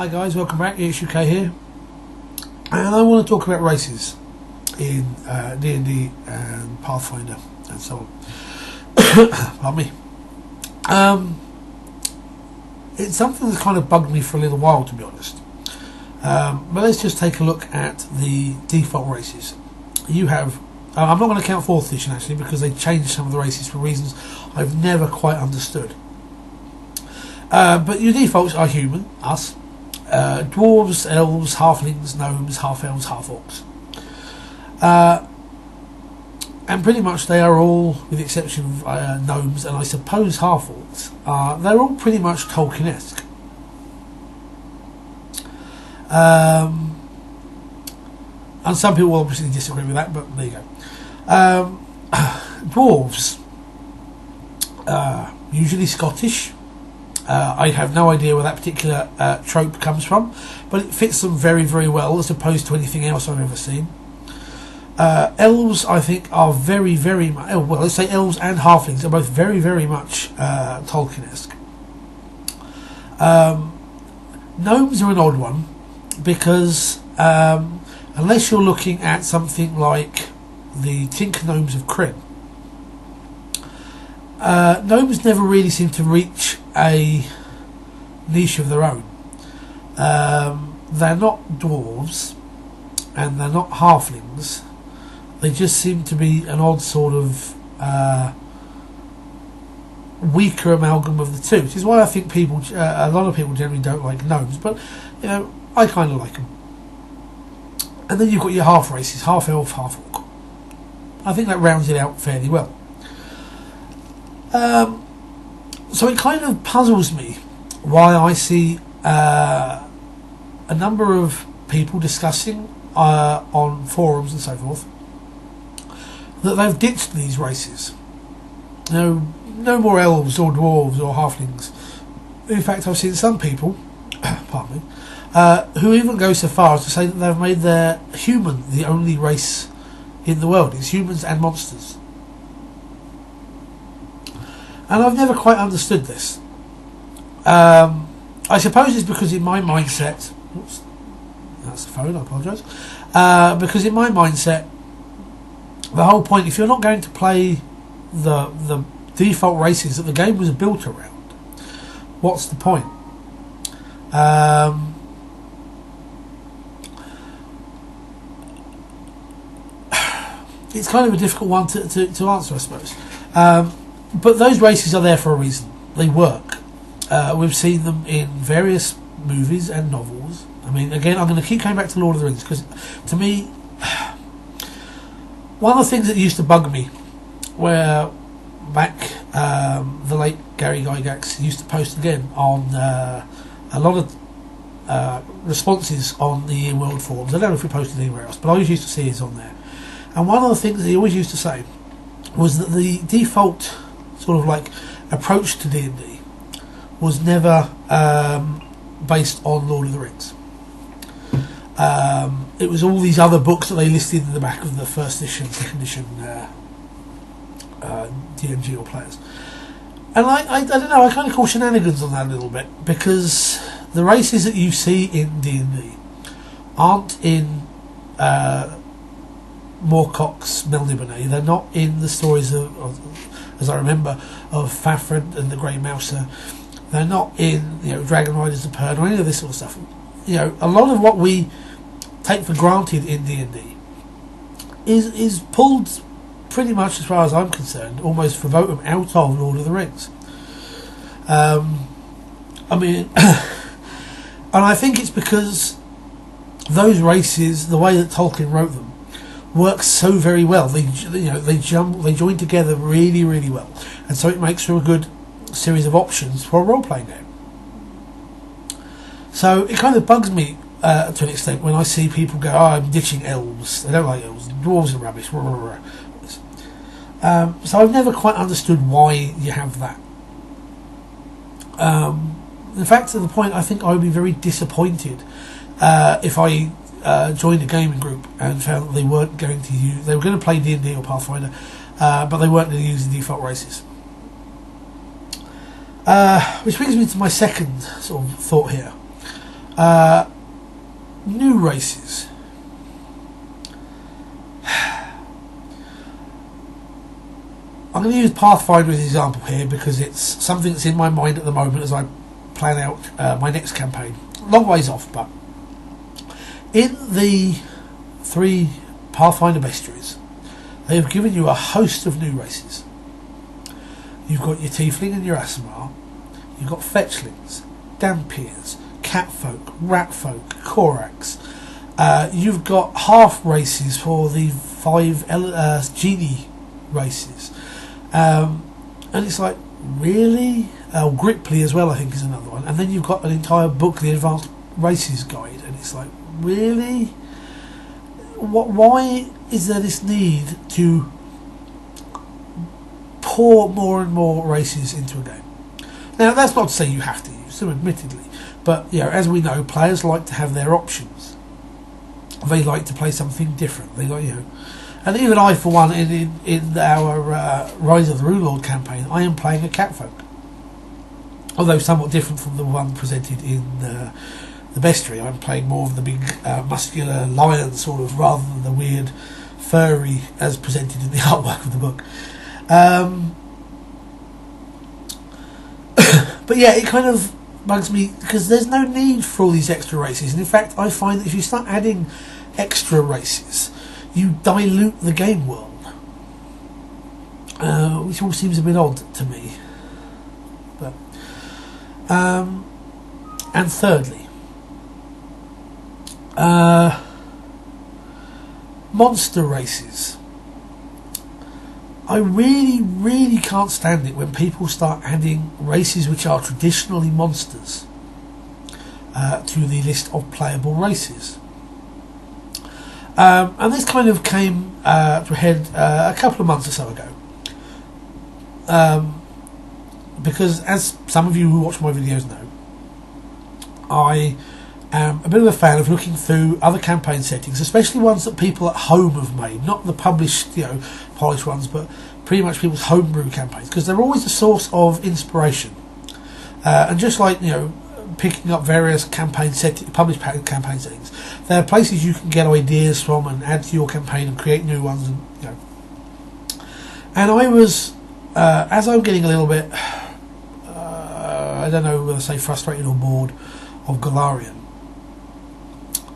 Hi guys, welcome back. It's UK here, and I want to talk about races in D&D and Pathfinder and so on. Pardon me. It's something that's kind of bugged me for a little while, to be honest. But let's just take a look at the default races. You have. I'm not going to count 4th edition actually, because they changed some of the races for reasons I've never quite understood. But your defaults are human, us, dwarves, elves, halflings, gnomes, half-elves, half-orcs. And pretty much they are all, with the exception of gnomes and I suppose half-orcs, they're all pretty much Tolkien-esque. And some people will obviously disagree with that, but there you go. Dwarves, usually Scottish. I have no idea where that particular trope comes from, but it fits them very, very well as opposed to anything else I've ever seen. Elves, I think, are very, very much... well, let's say elves and halflings are both very, very much Tolkien-esque. Gnomes are an odd one, because unless you're looking at something like the Tink Gnomes of Krynn, gnomes never really seem to reach a niche of their own. They're not dwarves and they're not halflings. They just seem to be an odd sort of weaker amalgam of the two, which is why I think people, a lot of people generally don't like gnomes, but you know, I kind of like them. And then you've got your half races, half elf, half orc. I think that rounds it out fairly well. So it kind of puzzles me why I see a number of people discussing on forums and so forth that they've ditched these races. No more elves or dwarves or halflings. In fact, I've seen some people, pardon me, who even go so far as to say that they've made their human the only race in the world. It's humans and monsters. And I've never quite understood this. I suppose it's because in my mindset... Oops, that's the phone, I apologise. Because in my mindset, the whole point, if you're not going to play the default races that the game was built around, what's the point? It's kind of a difficult one to answer, I suppose. But those races are there for a reason. They work. We've seen them in various movies and novels. I mean, again, I'm going to keep coming back to Lord of the Rings, because to me, one of the things that used to bug me, where back the late Gary Gygax used to post again on a lot of responses on the In World forums. I don't know if he posted anywhere else, but I always used to see his on there. And one of the things that he always used to say was that the default sort of like approach to D&D was never based on Lord of the Rings. It was all these other books that they listed in the back of the 1st edition, 2nd edition D&G or players. And I don't know, I kind of call shenanigans on that a little bit, because the races that you see in D&D aren't in Moorcock's Melniboné. They're not in the stories of, as I remember, of Fafhrd and the Grey Mouser. They're not in, Dragon Riders of Pern or any of this sort of stuff. A lot of what we take for granted in D&D is pulled, pretty much as far as I'm concerned, almost verbatim out of Lord of the Rings. I mean, and I think it's because those races, the way that Tolkien wrote them, works so very well. They join together really, really well, and so it makes for a good series of options for a role-playing game. So it kind of bugs me to an extent when I see people go, "Oh, I'm ditching elves. They don't like elves. Dwarves are rubbish." So I've never quite understood why you have that. In fact, to the point, I think I would be very disappointed if I joined a gaming group and found that they weren't going to use... They were going to play D&D or Pathfinder, but they weren't going to use the default races. Which brings me to my second sort of thought here. New races. I'm going to use Pathfinder as an example here because it's something that's in my mind at the moment as I plan out my next campaign. Long ways off, but in the 3 Pathfinder bestiaries, they have given you a host of new races. You've got your Tiefling and your Aasimar. You've got Fetchlings, Dampiers, Catfolk, Ratfolk, Korax. You've got half races for the 5 Genie races. And it's like, really? Gripply as well, I think, is another one. And then you've got an entire book, the Advanced Races Guide, and it's like, really? Why is there this need to pour more and more races into a game? Now, that's not to say you have to use them, admittedly, but as we know, players like to have their options. They like to play something different. They like, and even I, for one, in our Rise of the Rune Lord campaign, I am playing a Catfolk, although somewhat different from the one presented in the bestiary. I'm playing more of the big muscular lion sort of, rather than the weird furry as presented in the artwork of the book. But yeah, it kind of bugs me because there's no need for all these extra races, and in fact I find that if you start adding extra races, you dilute the game world, which all seems a bit odd to me. But and thirdly, monster races. I really can't stand it when people start adding races which are traditionally monsters to the list of playable races. And this kind of came to a head a couple of months or so ago. Because as some of you who watch my videos know, I am a bit of a fan of looking through other campaign settings, especially ones that people at home have made, not the published, polished ones, but pretty much people's homebrew campaigns, because they're always a source of inspiration. And just like, picking up various published campaign settings, there are places you can get ideas from and add to your campaign and create new ones, and And I was, as I'm getting a little bit, I don't know whether to say frustrated or bored of Golarion,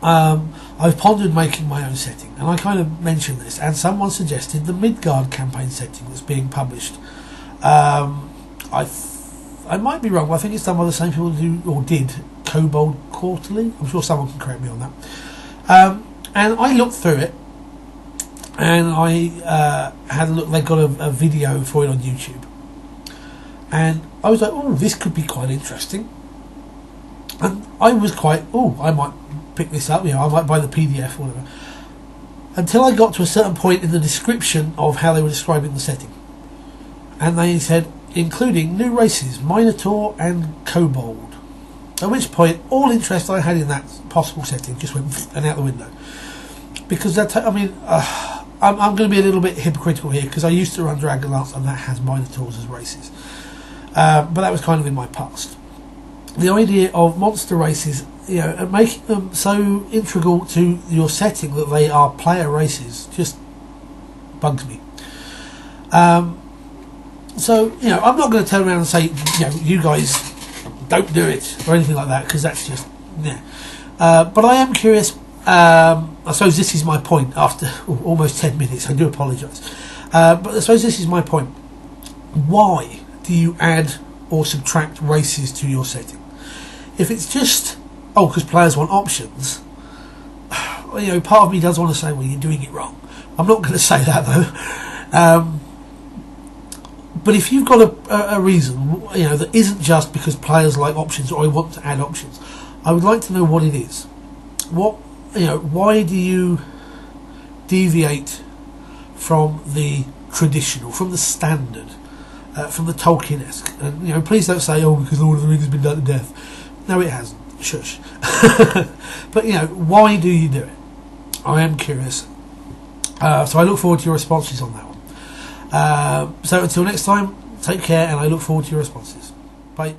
I've pondered making my own setting, and I kind of mentioned this, and someone suggested the Midgard campaign setting that's being published. I might be wrong, but I think it's done by the same people who did Kobold Quarterly. I'm sure someone can correct me on that. And I looked through it, and I had a look. They got a video for it on YouTube, and I was like, "Oh, this could be quite interesting." And I was quite, I might pick this up. I might buy the PDF or whatever. Until I got to a certain point in the description of how they were describing the setting, and they said, including new races, Minotaur and Kobold. At which point, all interest I had in that possible setting just went and out the window. Because I'm going to be a little bit hypocritical here, because I used to run Dragonlance, and that has Minotaurs as races. But that was kind of in my past. The idea of monster races, and making them so integral to your setting that they are player races, just bugs me. So, I'm not going to turn around and say, you guys don't do it, or anything like that, because that's just, but I am curious. I suppose this is my point after almost 10 minutes. I do apologise. But I suppose this is my point. Why do you add or subtract races to your setting? If it's just, because players want options, part of me does want to say, well, you're doing it wrong. I'm not going to say that, though. But if you've got a reason, that isn't just because players like options or I want to add options, I would like to know what it is. Why do you deviate from the traditional, from the standard, from the Tolkien-esque? And please don't say, because Lord of the Rings has been done to death. No, it hasn't. Shush. But why do you do it? I am curious. So I look forward to your responses on that one. So until next time, take care, and I look forward to your responses. Bye.